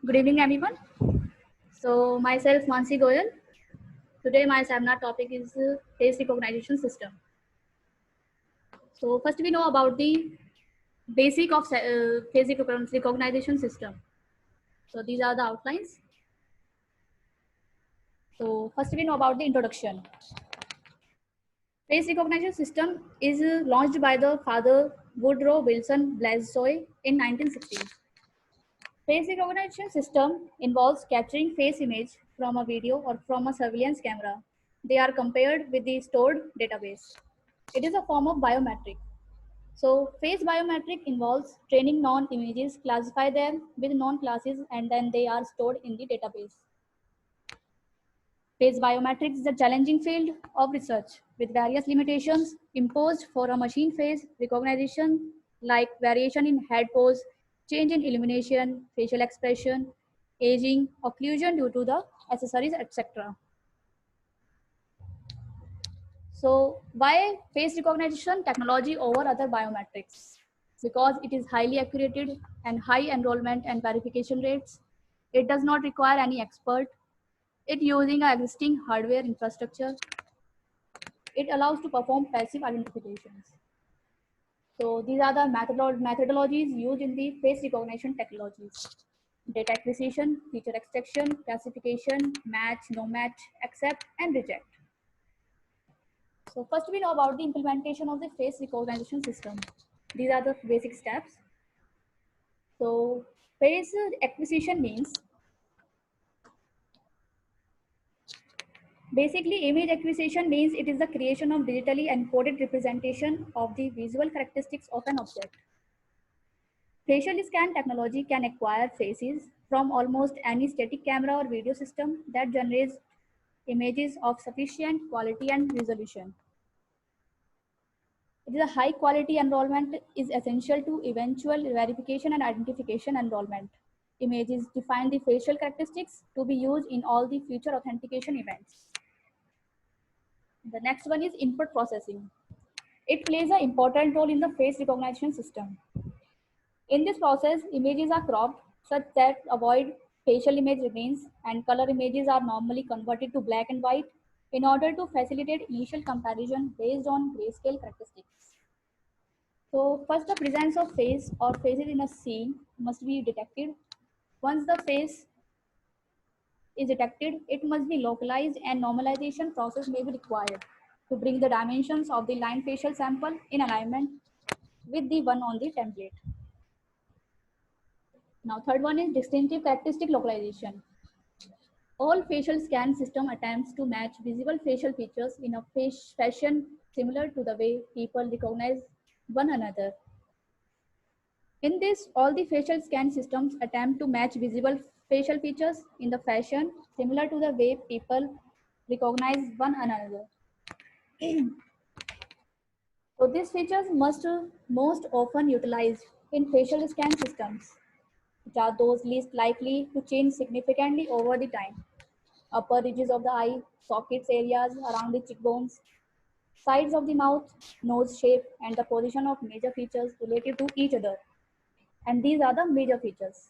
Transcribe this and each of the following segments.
Good evening, everyone. So, myself, Mansi Goyal. Today, my seminar topic is face recognition system. So, first, we know about the basic of face recognition system. So, these are the outlines. So, first, we know about the introduction. Face recognition system is launched by the father Woodrow Wilson Blazoy in 1960. Face recognition system involves capturing face image from a video or from a surveillance camera. They are compared with the stored database. It is a form of biometric. So face biometric involves training non-images, classify them with non-classes, and then they are stored in the database. Face biometrics is a challenging field of research with various limitations imposed for a machine face recognition, like variation in head pose, change in illumination, facial expression, aging, occlusion due to the accessories, etc. So, why face recognition technology over other biometrics? Because it is highly accurate and high enrollment and verification rates. It does not require any expert. It using a existing hardware infrastructure. It allows to perform passive identifications. So these are the methodologies used in the face recognition technologies. Data acquisition, feature extraction, classification, match, no match, accept, and reject. So first we know about the implementation of the face recognition system. These are the basic steps. So face acquisition means basically image acquisition means it is the creation of digitally encoded representation of the visual characteristics of an object. Facial scan technology can acquire faces from almost any static camera or video system that generates images of sufficient quality and resolution. It is a high quality enrollment is essential to eventual verification and identification enrollment. Images define the facial characteristics to be used in all the future authentication events. The next one is input processing. It plays an important role in the face recognition system. In this process, images are cropped such that avoid facial image remains and color images are normally converted to black and white in order to facilitate initial comparison based on grayscale characteristics. So first the presence of face or faces in a scene must be detected. Once the face is detected, it must be localized and normalization process may be required to bring the dimensions of the line facial sample in alignment with the one on the template. Now third one is distinctive characteristic localization. All facial scan system attempts to match visible facial features in a fashion similar to the way people recognize one another. In this, all the facial scan systems attempt to match visible facial features in the fashion similar to the way people recognize one another. So these features must most often utilized in facial scan systems, which are those least likely to change significantly over the time. Upper ridges of the eye, sockets areas around the cheekbones, sides of the mouth, nose shape, and the position of major features related to each other. And these are the major features.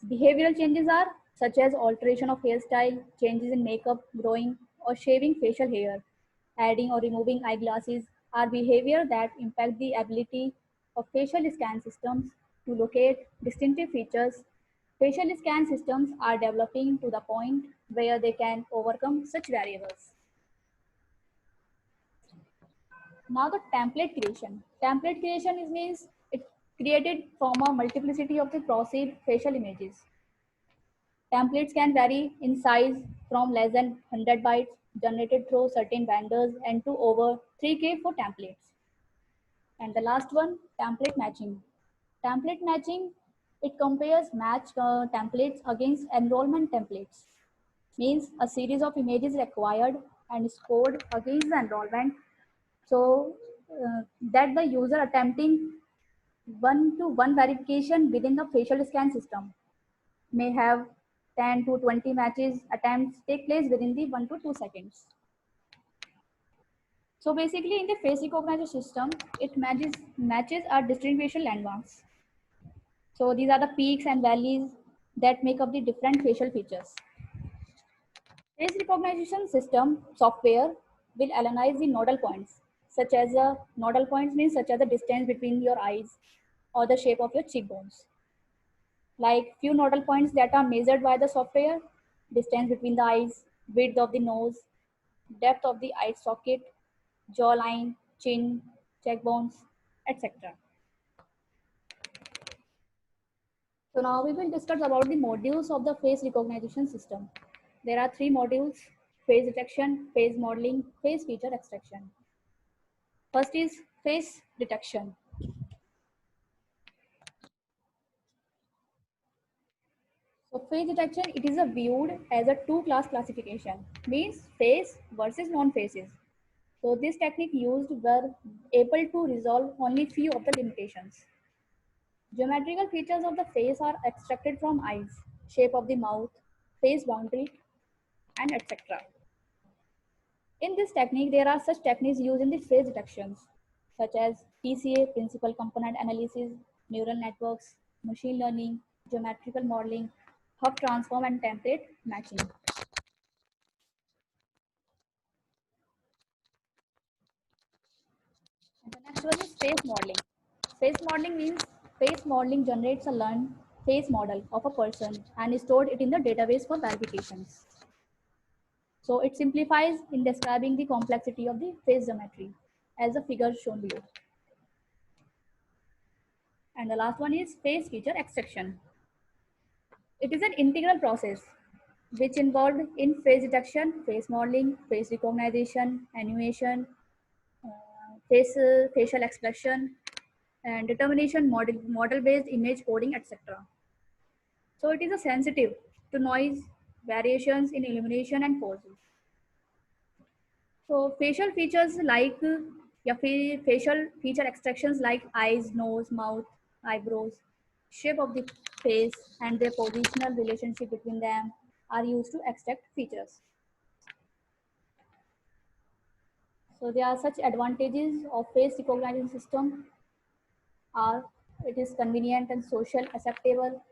Behavioral changes are such as alteration of hairstyle, changes in makeup, growing or shaving facial hair, adding or removing eyeglasses are behavior that impact the ability of facial scan systems to locate distinctive features. Facial scan systems are developing to the point where they can overcome such variables. Now the template creation. Template creation is means it created from a multiplicity of the proceed facial images. Templates can vary in size from less than 100 bytes generated through certain vendors and to over 3K for templates. And the last one, template matching. Template matching, it compares matched templates against enrollment templates. Means a series of images required and scored against the enrollment. So that the user attempting one-to-one verification within the facial scan system may have 10 to 20 matches attempts take place within the 1 to 2 seconds. So basically in the face recognition system, it matches our distribution landmarks. So these are the peaks and valleys that make up the different facial features. Face recognition system software will analyze the nodal points, such as nodal points means such as the distance between your eyes or the shape of your cheekbones. Like few nodal points that are measured by the software: distance between the eyes, width of the nose, depth of the eye socket, jawline, chin, cheekbones, etc. So now we will discuss about the modules of the face recognition system. There are three modules: face detection, face modeling, face feature extraction. First is face detection. So face detection, it is a viewed as a two-class classification, means face versus non-faces. So this technique used were able to resolve only few of the limitations. Geometrical features of the face are extracted from eyes, shape of the mouth, face boundary, and etc. In this technique, there are such techniques used in the face detections, such as PCA, principal component analysis, neural networks, machine learning, geometrical modeling, hub transform, and template matching. And the next one is face modeling. Face modeling means face modeling generates a learned face model of a person and stored it in the database for verifications. So it simplifies in describing the complexity of the face geometry as the figure shown below. And the last one is face feature extraction. It is an integral process which involved in face detection, face modeling, face recognition, animation, facial expression, and determination, model-based image coding, etc. So it is a sensitive to noise, variations in illumination and poses. So facial features like facial feature extractions like eyes, nose, mouth, eyebrows, shape of the face, and their positional relationship between them are used to extract features. So there are such advantages of face recognition system are: it is convenient and social acceptable,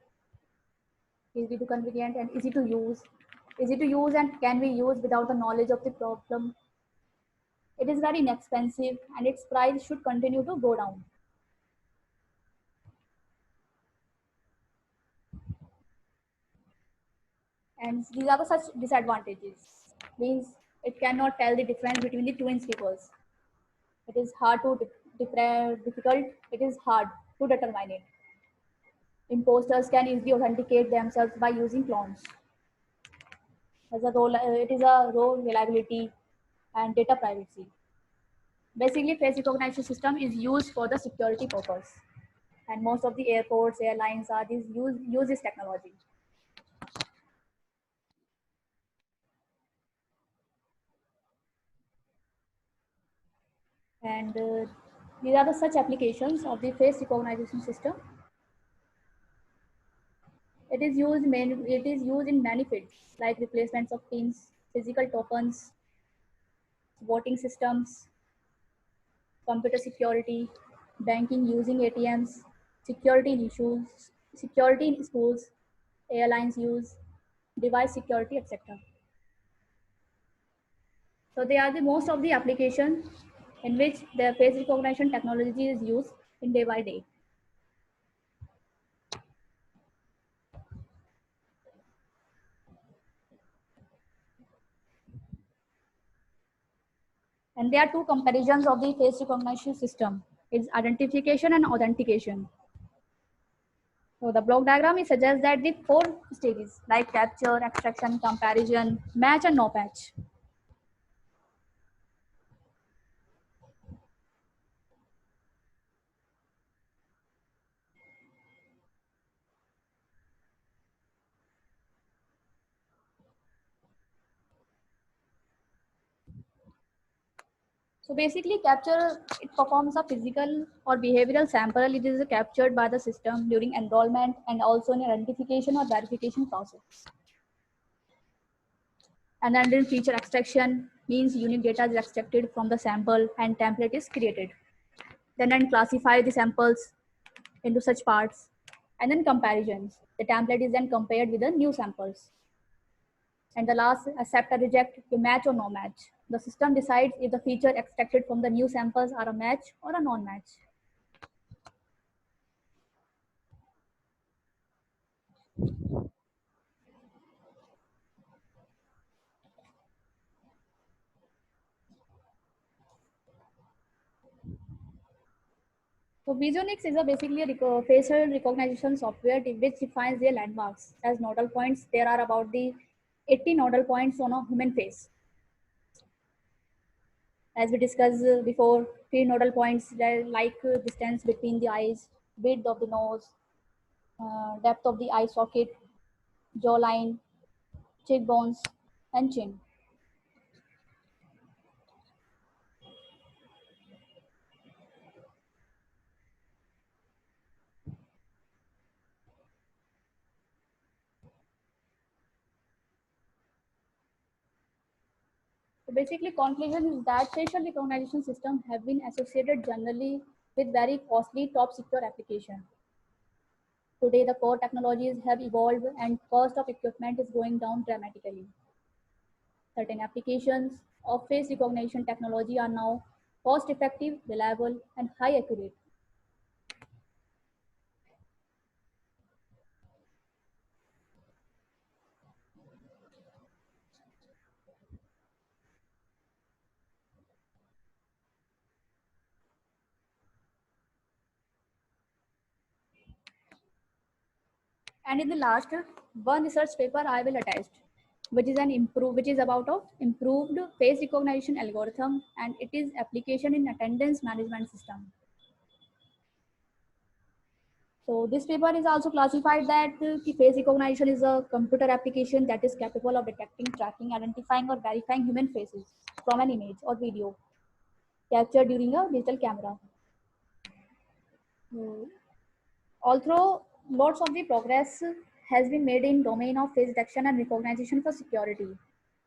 easy to convenient and easy to use and can be used without the knowledge of the problem. It is very inexpensive and its price should continue to go down. And these are the such disadvantages. Means it cannot tell the difference between the twin sleepers. It is hard to difficult. It is hard to determine it. Imposters can easily authenticate themselves by using clones. As a role, it is a role reliability and data privacy. Basically, face recognition system is used for the security purpose, and most of the airports, airlines are these use this technology. And these are the such applications of the face recognition system. It is used in many fields like replacements of pins, physical tokens, voting systems, computer security, banking using ATMs, security in issues, security in schools, airlines use, device security, etc. So they are the most of the applications in which the face recognition technology is used in day by day. And there are two comparisons of the face recognition system. It's identification and authentication. So the block diagram it suggests that the four stages like capture, extraction, comparison, match, and no match. So basically capture, it performs a physical or behavioral sample. It is captured by the system during enrollment and also in identification or verification process. And then feature extraction means unique data is extracted from the sample and template is created. Then classify the samples into such parts. And then comparisons. The template is then compared with the new samples. And the last, accept or reject, to match or no match. The system decides if the feature extracted from the new samples are a match or a non-match. So Visionix is basically a facial recognition software which defines their landmarks. As nodal points, there are about the 80 nodal points on a human face. As we discussed before, three nodal points like distance between the eyes, width of the nose, depth of the eye socket, jawline, cheekbones, and chin. So basically, conclusion is that facial recognition systems have been associated generally with very costly top secure application. Today, the core technologies have evolved and cost of equipment is going down dramatically. Certain applications of face recognition technology are now cost effective, reliable, and high accurate. And in the last one research paper I will attach, which is about of improved face recognition algorithm and it is application in attendance management system. So this paper is also classified that face recognition is a computer application that is capable of detecting, tracking, identifying, or verifying human faces from an image or video captured during a digital camera. Although lots of the progress has been made in domain of face detection and recognition for security,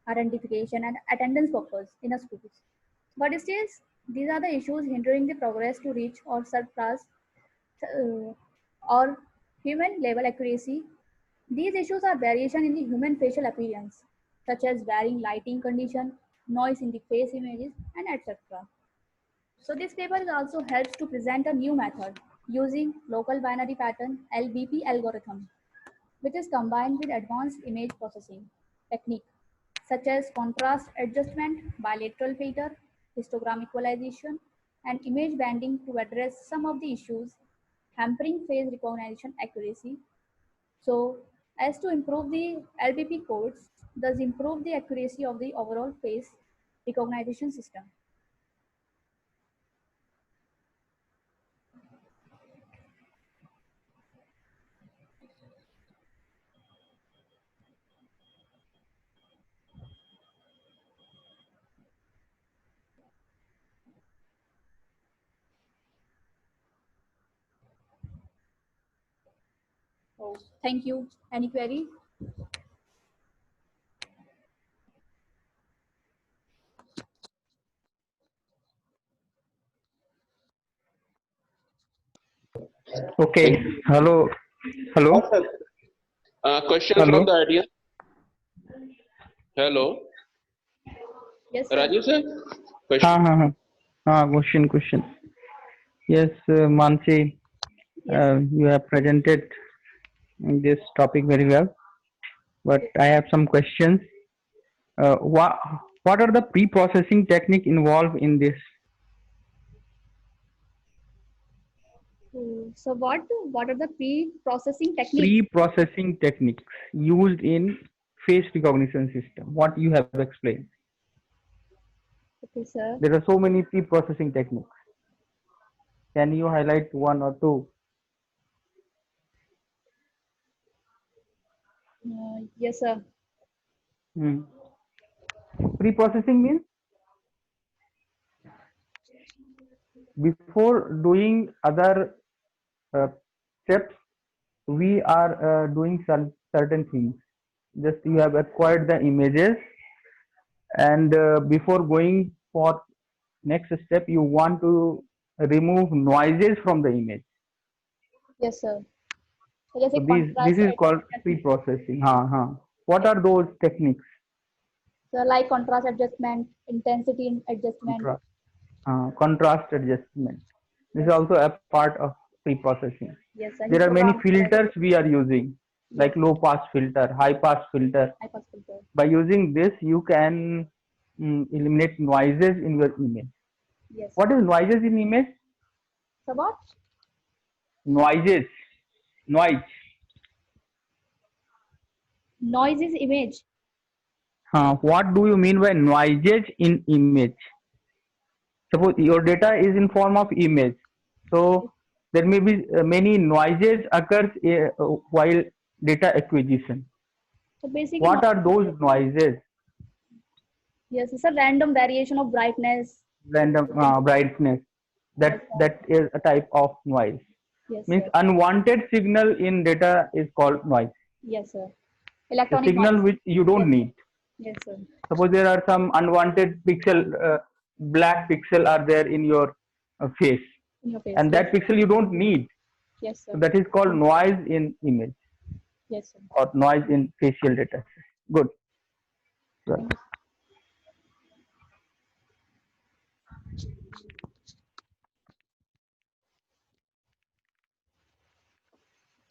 identification, and attendance purpose in a schools, but still these are the issues hindering the progress to reach or surpass uh, or human level accuracy. These issues are variation in the human facial appearance, such as varying lighting condition, noise in the face images, and etc. So this paper also helps to present a new method using local binary pattern LBP algorithm, which is combined with advanced image processing technique such as contrast adjustment, bilateral filter, histogram equalization, and image banding to address some of the issues hampering face recognition accuracy. So as to improve the LBP codes, thus improve the accuracy of the overall face recognition system. So thank you. Any query? Okay. Hello. Hello. Question Hello. from the audience. Hello. Yes, sir. Rajesh sir. Question. Question. Yes, Mansi, Yes. you have presented this topic very well, but I have some questions. What are the pre-processing technique involved in this? So what are the pre-processing techniques? Pre-processing techniques used in face recognition system. What you have explained. Okay, sir. There are so many pre-processing techniques. Can you highlight one or two? Yes, sir. Hmm. Pre-processing means before doing other uh, steps, we are doing some certain things. Just you have acquired the images, and before going for next step, you want to remove noises from the image. Yes, sir. जैसे So this contrast is called adjustment, pre-processing. What are those techniques? so like contrast adjustment, intensity adjustment. Contra- Contrast adjustment. This is Yes, also a part of pre-processing. yes, There are many histogram filter. filters we are using, Yes, like low pass filter, high pass filter. high pass filter. By using this, you can eliminate noises in your image. Yes. What is noises in image? So what? Noises, noise. Noise is image. What do you mean by noises in image? Suppose your data is in form of image, so there may be many noises occurs while data acquisition. So basically, What are those noises? yes, it's a random variation of brightness. Random brightness. Yes, That is a type of noise. yes, Means sir. unwanted signal in data is called noise. Yes, sir. The Electronic signal noise. which you don't Yes, need. yes, sir. Suppose there are some unwanted black pixel are there in your face, In your face. and Yes, that pixel you don't need. yes, sir. So that is called noise in image Yes, sir. or noise in facial data. Good. Right.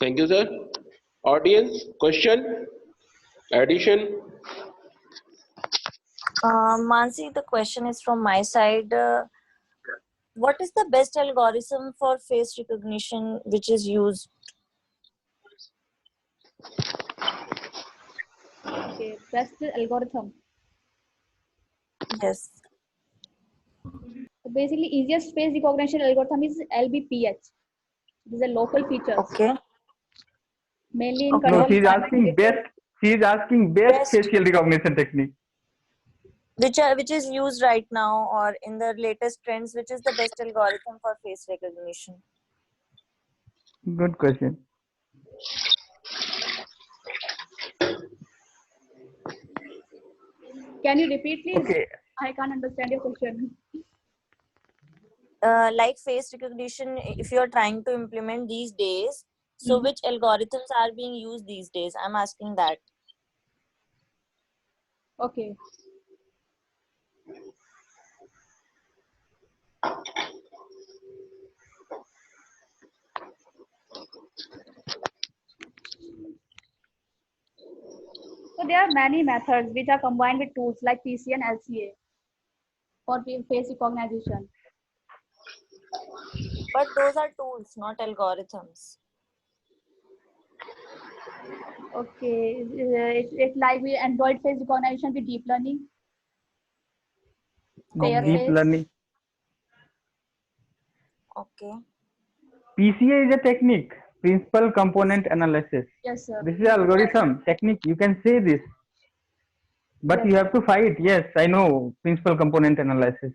Thank you, sir. Audience, question, addition. Mansi, the question is from my side. What is the best algorithm for face recognition which is used? Okay, best algorithm. Yes. So basically, easiest face recognition algorithm is LBPH. These are local features, Okay. mainly in Okay. No, control she is environment asking related. best. She is asking best Best. facial recognition technique. Which is used right now or in the latest trends, which is the best algorithm for face recognition? Good question. Can you repeat, please? Okay. I can't understand your question. Like face recognition, if you're trying to implement these days, so which algorithms are being used these days? I'm asking that. Okay. So there are many methods which are combined with tools like PC and LCA for face recognition. But those are tools, not algorithms. Okay, it's like we Android face recognition with deep learning, pair Okay. Deep face. learning. Okay. PCA is a technique, principal component analysis. Yes, sir. This is an algorithm technique. You can say this, but Yes. you have to fight. Yes, I know principal component analysis,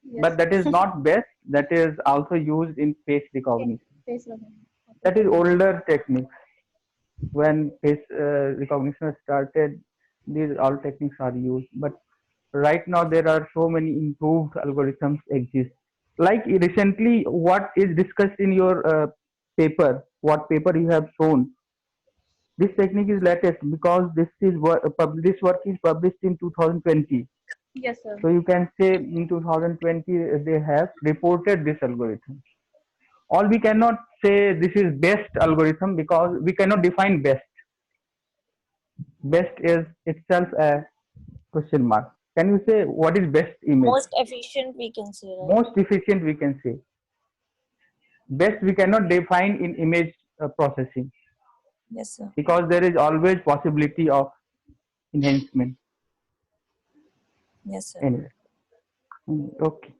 Yes. but that is not best. That is also used in face recognition. Face recognition. That is older techniques. When face recognition started, these all techniques are used. But right now there are so many improved algorithms exist. Like recently, what is discussed in your paper, what paper you have shown, this technique is latest because this work is published in 2020. Yes, sir. So you can say in 2020 they have reported this algorithm. All we cannot say this is best algorithm because we cannot define best. Best is itself a question mark. Can you say what is best image? Most efficient, we can say, right? Most efficient we can say. Best we cannot define in image processing Yes, sir. because there is always possibility of enhancement. Yes, sir. Anyway. Okay.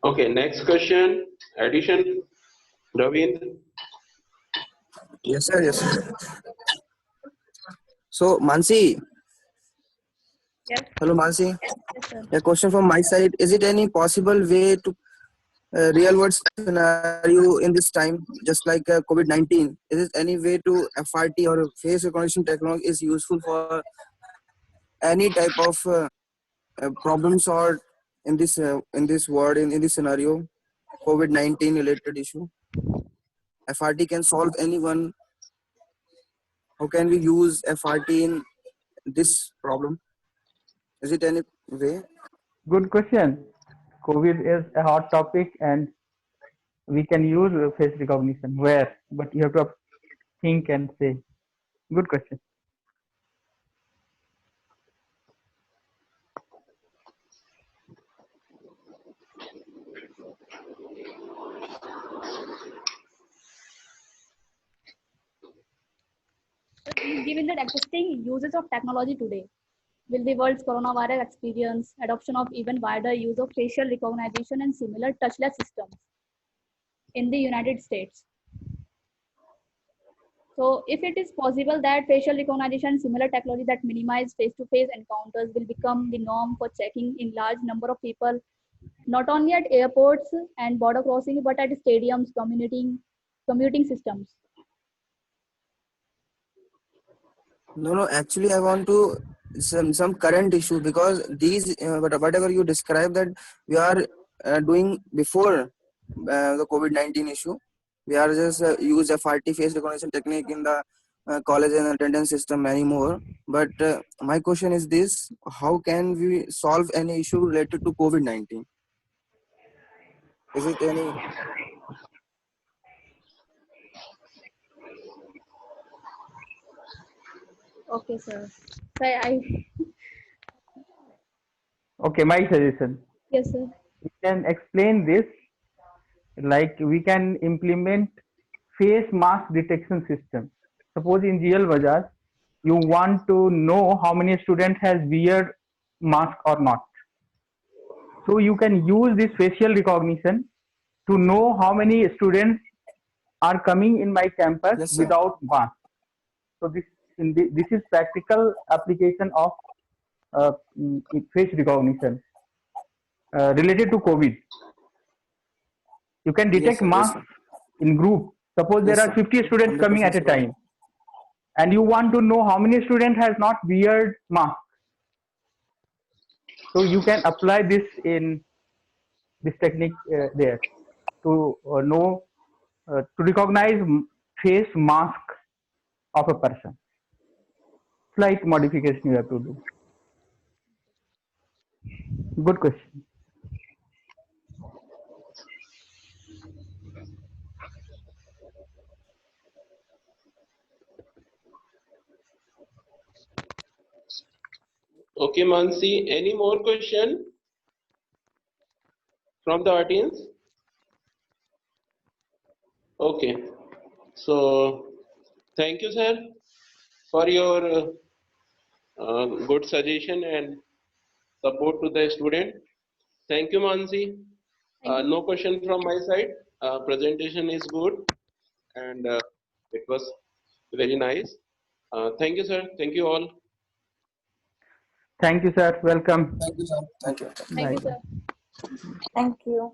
Okay, next question, addition. Ravindra. Yes, sir. Yes, sir. So, Mansi. Yes. Hello, Mansi. Yes, sir. A question from my side. Is it any possible way to real world scenario in this time, just like COVID-19? Is it any way to FRT or face recognition technology is useful for any type of problems or in this world in this scenario, COVID-19 related issue? FRT can solve anyone? How can we use FRT in this problem? Is it any way? Good question. COVID is a hot topic and we can use face recognition. Where? But you have to think and say. Good question. Given the existing uses of technology today, will the world's coronavirus experience adoption of even wider use of facial recognition and similar touchless systems in the United States? So if it is possible that facial recognition and similar technology that minimize face-to-face encounters will become the norm for checking in large number of people, not only at airports and border crossing, but at stadiums, commuting systems. No. Actually, I want to some current issue, because these whatever you describe that we are doing before the COVID-19 issue. We are just use FRT face recognition technique in the college and attendance system anymore. But my question is this: how can we solve any issue related to COVID-19? Is it any? Okay, sir. So I Okay, my suggestion. yes, sir. We can explain this like we can implement face mask detection system. Suppose in GL Bazaar, you want to know how many students has wear mask or not. So you can use this facial recognition to know how many students are coming in my campus Yes, sir. without mask. So this is practical application of face recognition related to COVID. You can Yes, detect sir. Yes, masks sir. in group. Suppose Yes, there are sir. 50 students coming 100% at a sure. time, and you want to know how many students has not wear mask. So you can apply this in this technique there to know to recognize face mask of a person. Slight modification you have to do. Good question. Okay, Mansi, any more question from the audience? Okay, so thank you, sir, for your good suggestion and support to the student. Thank you, Mansi. Thank you. No question from my side. Presentation is good and it was very nice. Thank you, sir. Thank you all. Thank you, sir. Welcome. Thank you, sir. Thank you. Thank Bye. you, sir. Thank you.